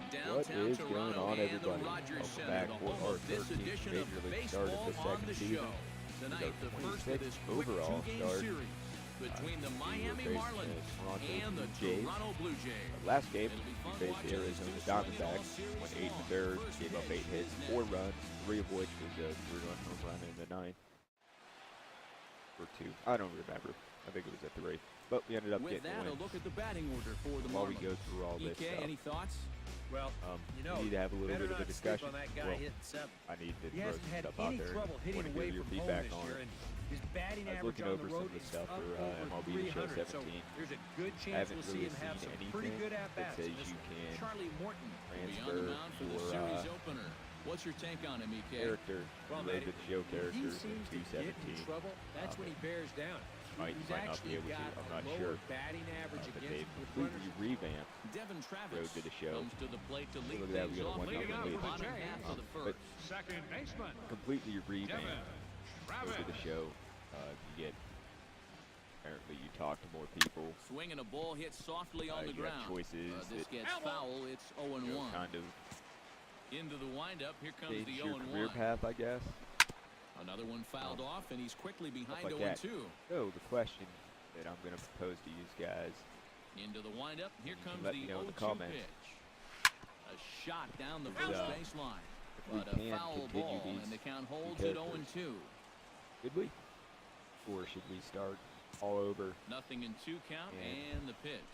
What is going on, everybody? Welcome back for our 13th Major League start of the second season. Tonight, the first of this overall start series between the Miami Marlins and the Toronto Blue Jays. Last game, we faced the Arizona Diamondbacks, went 8 1/3, gave up 8 hits, 4 runs, 3 of which was a 3-run home run in the 9th. Or 2, I don't remember. I think it was a 3. But we ended up getting the win. A look at the batting order for the While Marlins. we go through all this stuff. Any thoughts? Well, we need to have a little bit of a discussion. On that guy hitting 7. I need to He throw hasn't some had stuff any out there. trouble hitting Want to away hear your from home feedback this on year, it. and his batting I was average looking on over the some road of the is stuff up for over MLB Show 300, so 17. there's a good I chance haven't we'll see really him have seen some pretty anything good that at-bats says in this you one. can Charlie Morton will be on the transfer mound for the your series opener. What's your take on him, EK? character, related to show character he in seems to get in 217. trouble. That's when he bears down. Might He's not actually be able to, got I'm not a sure. lower batting average But against they've with completely runners. revamped Devin Travis road to the show. comes to the plate to lead Look at that, we things got a off one-nothing in the lead. bottom half of the But first. Second baseman. completely revamped road Travis. to the show. You get, apparently you talk to more people. Swinging a ball hit softly on the You have ground. choices This that gets foul. It's 0-1. kind of Into the windup. Here comes change the your 0-1. career path, I guess. Another one fouled off, and he's quickly behind like 0-2. So the question that I'm going to propose to you guys, Into the windup. Here comes let the me know in the 0-2 comments. pitch. A shot down the first baseline. if we But a can foul continue ball, these and the count holds two at characters. 0-2. Should we? Or should we start all over? Nothing in 2 count, and the pitch.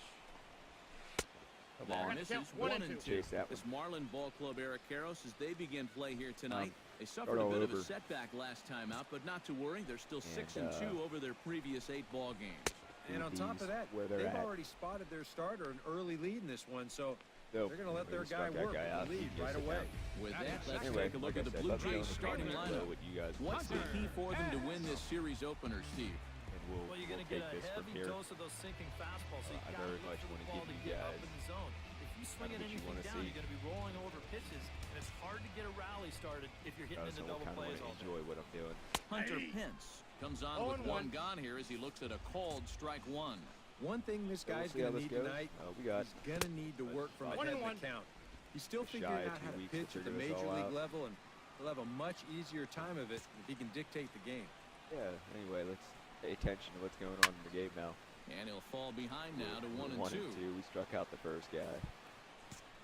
Come on. This is 1-2. Chase that This one. Marlin ball club Arrows as they begin play here tonight. They suffered start a all bit of a over. setback last time out, but not to worry. They're still 6-2 over their previous 8 ball games. And on top of that, where they're they've at. already spotted their starter an early lead in this one, so So, they're going to let their we guy struck that work guy with out. the lead He right gets it away. back. With that, let's Anyway, take a look like at the I said, Blue let me know in Jays the starting comments below lineup. what you guys What's the want to see, key for them to win this series opener, Steve? and we'll Well, you're going to take get a this from heavy here. dose of those sinking fastballs, so you I got to very look much for wanna the ball give to you get up guys in the zone. If you swing what at you anything wanna down, see. you're going to be rolling over pitches, and it's hard to get a rally started if you're hitting So into I double kind of want plays to all day. enjoy what I'm doing. Hunter Pence comes on with 1 gone here as he looks at a called strike 1. One thing this So we'll guy's see how going to this need goes. tonight, We got he's going to need to work from ahead of the count. He's still Just figuring shy of out 2 how to weeks to pitch at the figure this major all league out. level, and he'll have a much easier time of it if he can dictate the game. Yeah, anyway, let's pay attention to what's going on in the game now. And he'll fall behind now to 1-2. 1-2. We struck out the first guy.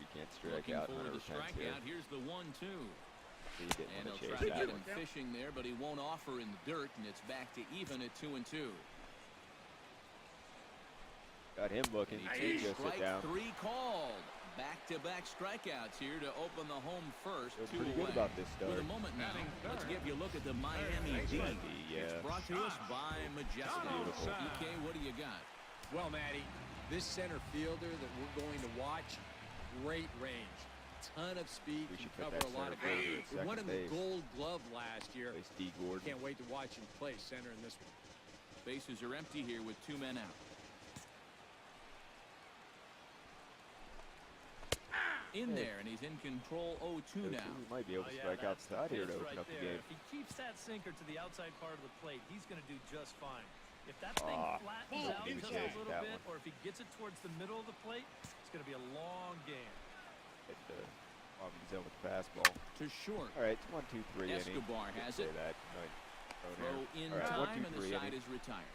We can't strike Looking out for Hunter the Pence here. strikeout. Here's the 1-2. He didn't And want he'll to try chase to that get one. him fishing there, but he won't offer in the dirt, and it's back to even at 2-2. Got him looking. And he takes Just sit strike down. 3 called. Back-to-back strikeouts here to open the home first. Feel 2 pretty away. good about this With start. a moment now, let's give you a look at the Miami D. Yeah. It's brought to us by Majestic. Beautiful. EK, what do you got? Well, Matty, this center fielder that we're going to watch, great range. Ton of speed, We can should put cover that a lot of center ground. fielder at We won him second the base. Gold Glove last year. Play Steve Gordon. Can't wait to watch him play center in this one. Bases are empty here with 2 men out. In there, and he's in control 0-2 now. We might be able to Oh, yeah, strike that's the outside here to pitch open right up the there. game. If he keeps that sinker to the outside part of the plate, he's going to do just fine. If that thing flattens out he just was a chasing little that bit, one. or if he gets it towards the middle of the plate, it's going to be a long game. Hit the bottom zone with the fastball. To short. All right, it's 1-2-3 inning. Escobar Didn't has say it. that. Right. Throw in All right, time, 1-2-3 and the side inning. is retired.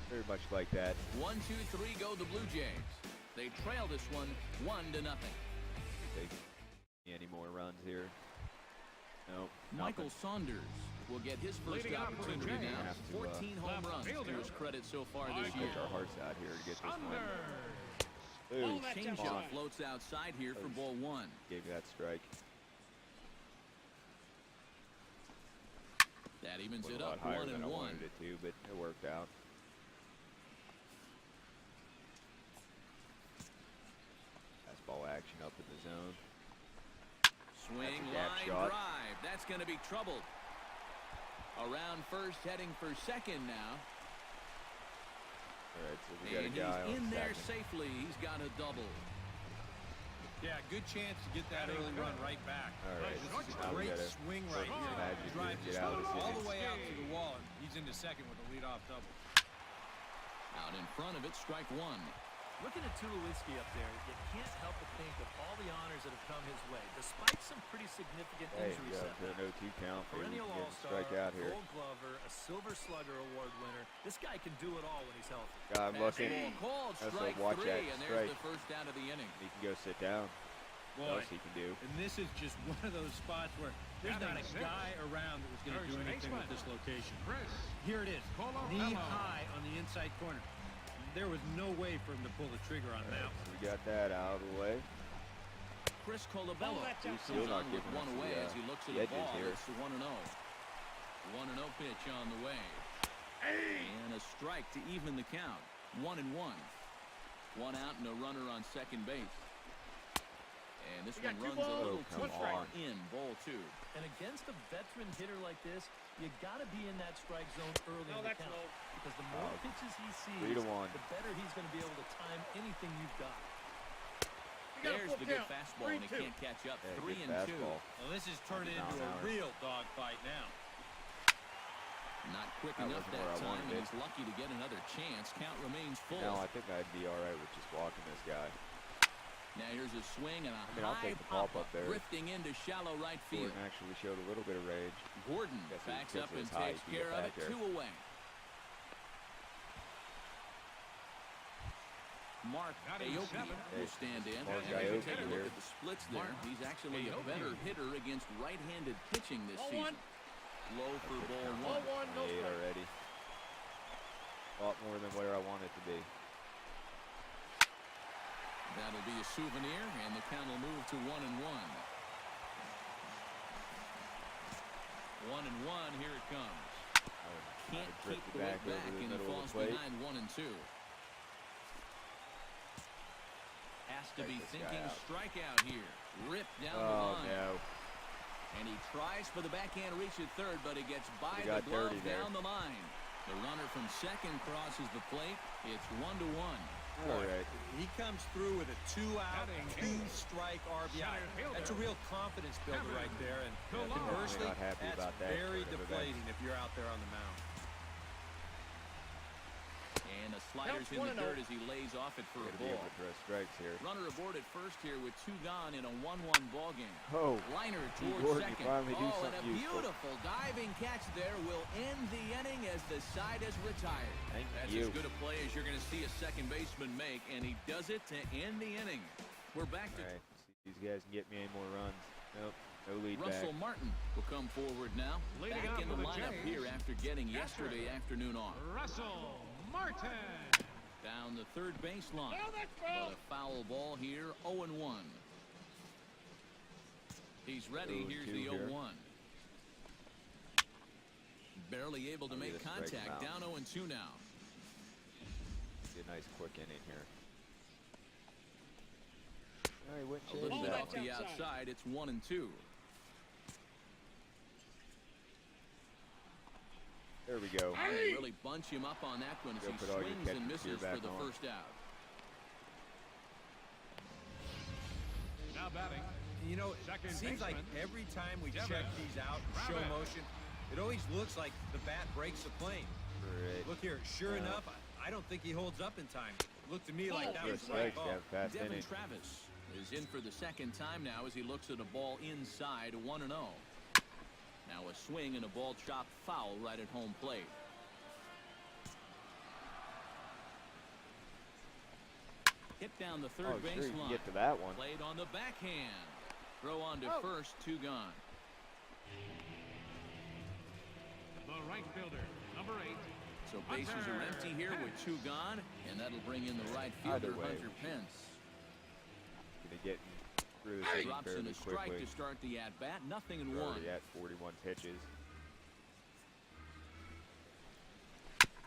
Very much like that. 1-2-3 go the Blue Jays. They trail this one 1-0. Take any more runs here? No. Michael Saunders will get his first Leading off for the opportunity Jays. now. Have to, 14 home left runs to fielder. his credit so far this Pitch year. our hearts out here to get this one. Under. Ooh, that come Changeup on. floats outside here for ball 1. Gave you that strike. That evens Went it a lot up higher than I 1-1. wanted it to, but it worked out. Fastball action up in the zone. Swing, That's a gap line shot. drive. That's going to be troubled. Around first, heading for second now. All right, so we got a And guy he's in on there second. safely. He's got a double. Yeah, good chance to get that early run right back. All right, This is now a we great gotta swing right work here. magic here Drive and just get out of this all inning. the way out to the wall, and he's into second with a leadoff double. Out in front of it, strike 1. Looking at Tulowitzki up there, you can't help but think of all the honors that have come his way, despite some pretty significant Hey, injury yeah, to setbacks. an 0-2 count. Maybe we Perennial can get a All-Star, strike out here. Gold Glover, a Silver Slugger Award winner. This guy can do it all when he's healthy. I'm looking. Fastball called, That's a strike watch 3, that and there's strike. the first out of the inning. He can go sit down. What Boy, else he can do? and this is just one of those spots where there's not a guy around that was going to do anything with this location. Here it is, knee high on the inside corner. There was no way for him to pull the trigger on that one. We got that out of the way. Chris Colabello He's goes still not on with giving one us away the, as he looks at the the edges ball. here. It's the 1-0. 1-0 pitch on the way. And a strike to even the count. 1-1. One out and a runner on second base. And this one runs a little too far in. Ball 2. And against a veteran hitter like this, you got to be in that strike zone early in the count. Because the more pitches he sees, 3-1. the better he's going to be able to time anything you've got. There's the good fastball, and he can't catch up. Yeah, 3-2. Well, this is turning into a real dogfight now. Not quick That enough wasn't where I that time, wanted and it. he's lucky to get another chance. Count remains full. No, I think I'd be all right with just walking this guy. Now here's a swing and a I'll high take the pop up there. drifting into shallow right field. Gordon actually showed a little bit of rage. Gordon Guess it backs was up because and of his height, takes he got care of it. back there. 2 away. Mark Aoki will stand in. Mark And if you Aoki take a look here. at the splits there, he's actually a better hitter against right-handed pitching this season. Low for ball 1. 28 already. A lot more than where I want it to be. That'll be a souvenir, and the count will move to 1-1. 1-1, here it comes. Can't keep the way back, and it falls behind 1-2. Has to be thinking strikeout here. Ripped down the line. No. And he tries for the backhand reach at third, but he gets by He the got glove dirty there. down the line. The runner from second crosses the plate. It's 1-1. All right. He comes through with a 2-out, 2-strike RBI. That's a real confidence builder right there. And conversely, Not happy that's about that very sort of event. deflating if you're out there on the mound. And the sliders in the dirt as he lays off it for a Gotta be ball. able to throw strikes here. Runner aboard at first here with 2 gone in a 1-1 ball game. Oh, Liner Gordon, towards you second. finally do And a something useful. beautiful diving catch there will end the inning as the side is retired. Thank That's you. as good a play as you're going to see a second baseman make, and he does it to end the inning. We're back to all right. See if these guys can get me any more runs. Nope. No lead Russell back. Martin will come forward now. Leading Back off in the for the lineup Jays, here after getting yesterday catcher, afternoon off. Russell Martin. Down the third baseline. But a foul ball here, 0-1. He's ready. Here's 0-2 the here. 0-1. Barely able to I'll make get a strike him contact. out. Down 0-2 now. Be a nice quick inning here. All right, went A little chase bit that. off the outside. It's 1-2. There we go. And they really bunch him up on that one as Go he put all your swings and catching misses gear for back the on. first out. Now batting. You know, it Second seems like baseman, every time we Devin check these out and show Rabbit. motion, it always looks like the bat breaks the plane. Right. Look here, sure Yeah. enough, I don't think he holds up in time. Looked to me like that Good was the right strikes. call. You have a fast Devin inning. Travis is in for the second time now as he looks at a ball inside, 1-0. Now a swing and a ball chopped foul right at home plate. Hit down the third Oh, sure, you can baseline. get to that one. Played on the backhand. Throw on to first, 2 gone. The right fielder, number 8. So bases are empty here with 2 gone, and that'll bring in the right Either fielder, way, Hunter Pence. Gonna get through this inning Drops in fairly a strike quickly. to start the at-bat. Nothing in We're 1. already at 41 pitches.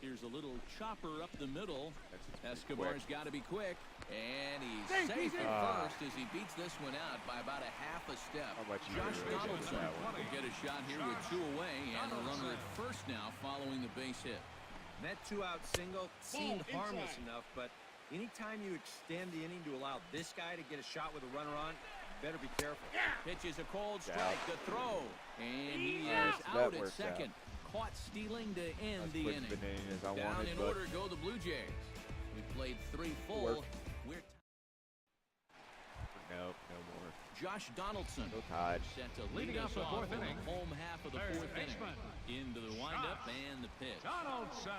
Here's a little chopper up the middle. That's Escobar's quick. got to be quick. And he's safe at first as he beats this one out by about a half a step. How much you Josh really get Donaldson that one? will get a shot here with 2 away and a runner at first now following the base hit. That 2-out single seemed harmless enough, but anytime you extend the inning to allow this guy to get a shot with a runner on, better be careful. Pitches a cold strike. The throw. And he Nice. is That out at worked second. Caught stealing to end As the quick inning. of an inning as I Down wanted, in but order go the Blue Jays. We played 3 full. Worked. We're no more. Josh Donaldson. Go Tide. Set to lead Leading us off the off fourth in inning, the home half of the third fourth inning. baseman, Into the windup and the pitch. Donaldson.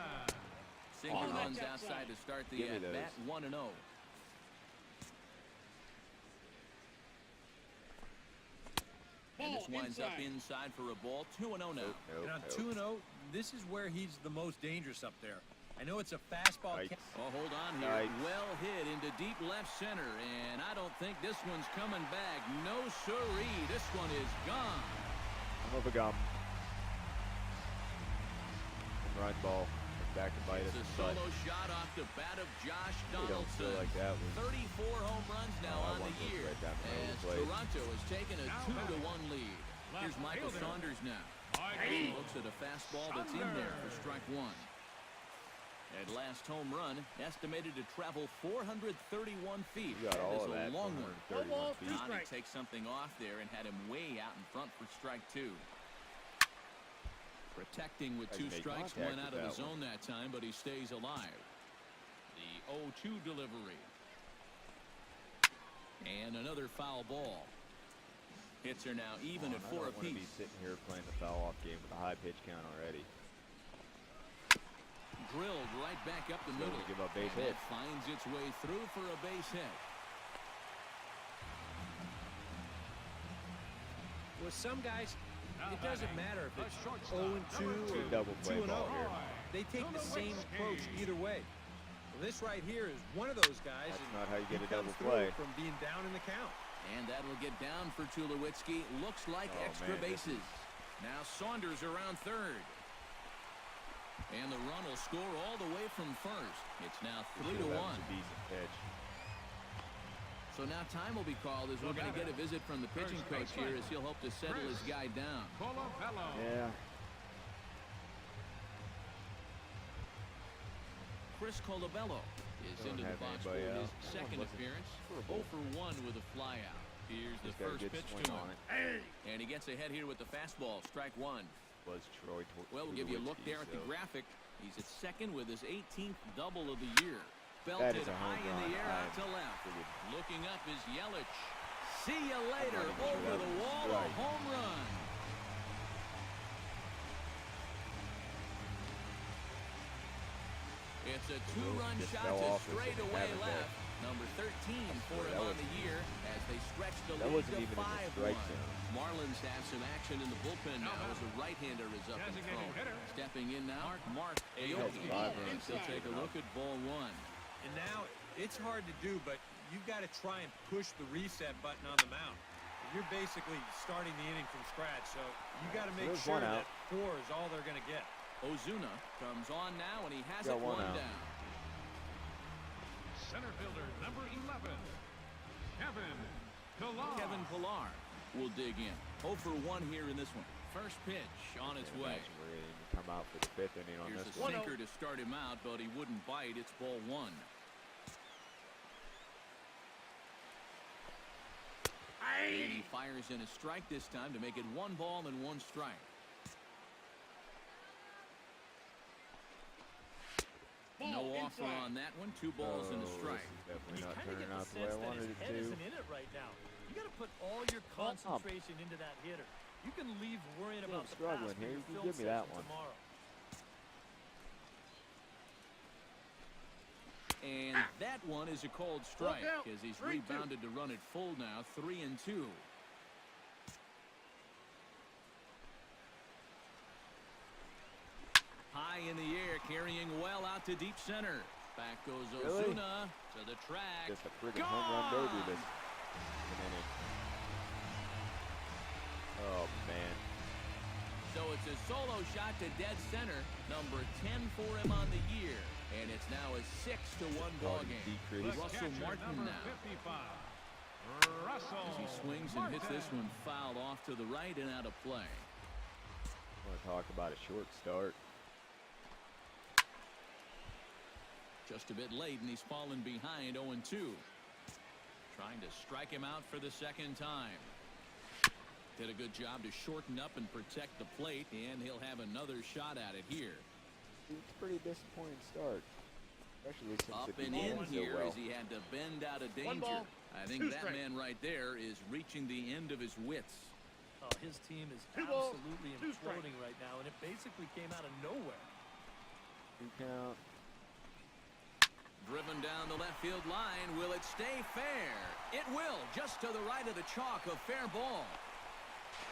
Sinker runs outside to start the Give me at-bat, those. 1-0. And this winds up inside for a ball, 2-0 now. Nope, And on nope. 2-0, this is where he's the most dangerous up there. I know it's a fastball. Yikes. Oh, hold on here. Yikes. Well hit into deep left center, and I don't think this one's coming back. No siree. This one is gone. I'm of a gum. Run ball. Back and bite It's us. a solo shot off the bat of Josh We don't feel Donaldson. like that was 34 home runs now I on the want those year right down the middle of as the plate. Toronto has taken a 2-1 lead. Here's Left Michael fielder. Saunders now. He Looks at a fastball that's in there for strike one. At last home run, estimated to travel 431 feet. You got That all is of a that. long one. 431 feet. Johnny takes something off there and had him way out in front for strike two. Protecting with Had to two make strikes, contact went out with of the that one. zone that time, but he stays alive. The 0-2 delivery. And another foul ball. Hits are now even at I 4 don't want to be apiece. sitting here playing the foul-off game with a high pitch count already. Drilled right back up the Still middle. to give up base And hit. it finds its way through for a base hit. With some guys, it doesn't matter if it's shortstop, 0-2 number or Double play 2-0. ball here. They take the same approach either way. Well, this right here is one of those guys. That's and not how you get he a double comes through play. from being down in the count. And that'll get down for Tulowitzki. Looks like Oh, extra man, this bases. Now Saunders around third. And the run will score all the way from first. It's now That was 3-1. a decent pitch. So now time will be called as we're going to get a visit from the pitching coach here as he'll hope to settle his guy down. Colabello. Yeah. Chris Colabello is Don't into the have box for anybody his else. second Wasn't appearance. terrible. 0 for 1 with a flyout. Here's the He's got a first good pitch swing to on him. it. And he gets ahead here with the fastball. Strike one. Was Troy Well, we'll give you a look Tulowitzki, there at the so graphic. He's at second with his 18th double of the year. That Belted is a home high in the run. air out I'm to left. figured- Looking up is Yelich. See you later. not even sure Over that the was a wall, a strike. home run. It's a two-run Just shot fell to off as straightaway it happened left. Number 13 for That him on was- the year as they stretch the That lead wasn't to even in the 5-1. strike zone. Marlins have some action in the bullpen now as a right-hander is up and Designated thrown. hitter. Stepping in now, Mark That's Aoki. 5 And runs. he'll take a look at ball one. And now it's hard to do, but you've got to try and push the reset button on the mound. You're basically starting the inning from scratch, so you got to make There's sure one out. that 4 is all they're going to get. Ozuna comes on now, and he has Got it one one out. down. Center fielder number 11, Kevin Pillar. Kevin Pillar will dig in. 0 for 1 here in this one. First pitch on its way. Imagine we're going to come out for the 5th inning on Here's this a one. sinker to start him out, but he wouldn't bite. It's ball one. And he fires in a strike this time to make it 1 ball and 1 strike. No offer on that one. 2 balls and a strike. This is definitely You not kind of turning get the out the way sense I that wanted his it head to. isn't in it right now. You got to put all your concentration into that hitter. You can leave worrying Still about the struggling past for here. your You film give me that session one. tomorrow. And that one is a called strike as he's rebounded to run it full now. 3-2. High in the air, carrying well out to deep center. Back goes Really? Ozuna to the track. Just a friggin' home run derby this inning. Oh, man. So it's a solo shot to dead center. Number 10 for him on the year. And it's now a 6-1 ball game. Decrease. Russell Martin number now. 55, Russell As he swings and hits this one foul off to the right and out of play. I want to talk about a short start. Just a bit late, and he's fallen behind 0-2. Trying to strike him out for the second time. Did a good job to shorten up and protect the plate, and he'll have another shot at it here. It's a pretty disappointing start. Especially since Up it and began in so here well. as he had to bend out of danger. I think that man right there is reaching the end of his wits. Oh, his team is absolutely imploding right now, and it basically came out of nowhere. 2 count. Driven down the left field line. Will it stay fair? It will, just to the right of the chalk, a fair ball.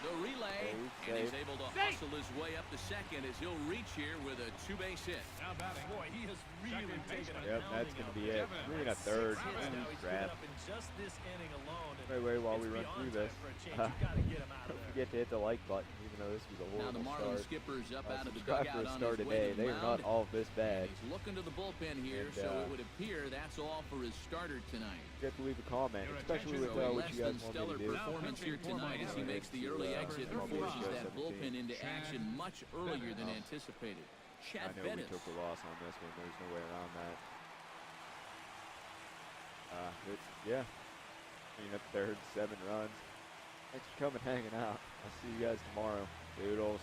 The relay, and he's able to hustle his way up to second as he'll reach here with a 2-base hit. Now batting. Boy, he has really taken a Yep, that's pounding going to out be there. it. 3 and a third. Now he's Ooh, put crap. up in just this inning alone. and Wait, while we it's run beyond through time this. for a change. You gotta get him out of Don't there. forget to hit the like button, even though this was a Now the horrible Marlins start. skipper's up out of the Subscribe dugout for a on start his way today. to the They are not mound. all this bad. He's looking to the bullpen here, And, so it would appear that's all for his starter tonight. You have to leave a comment, Your especially with So what less you than guys want me stellar to do. performance here tonight as he makes the early exit and MLB forces show that 17. bullpen into action much earlier than anticipated. I Chad know we Bettis. took the loss on this one. There's no way around that. Yeah. Clean up third, 7 runs. Thanks for coming hanging out. I'll see you guys tomorrow. Doodles.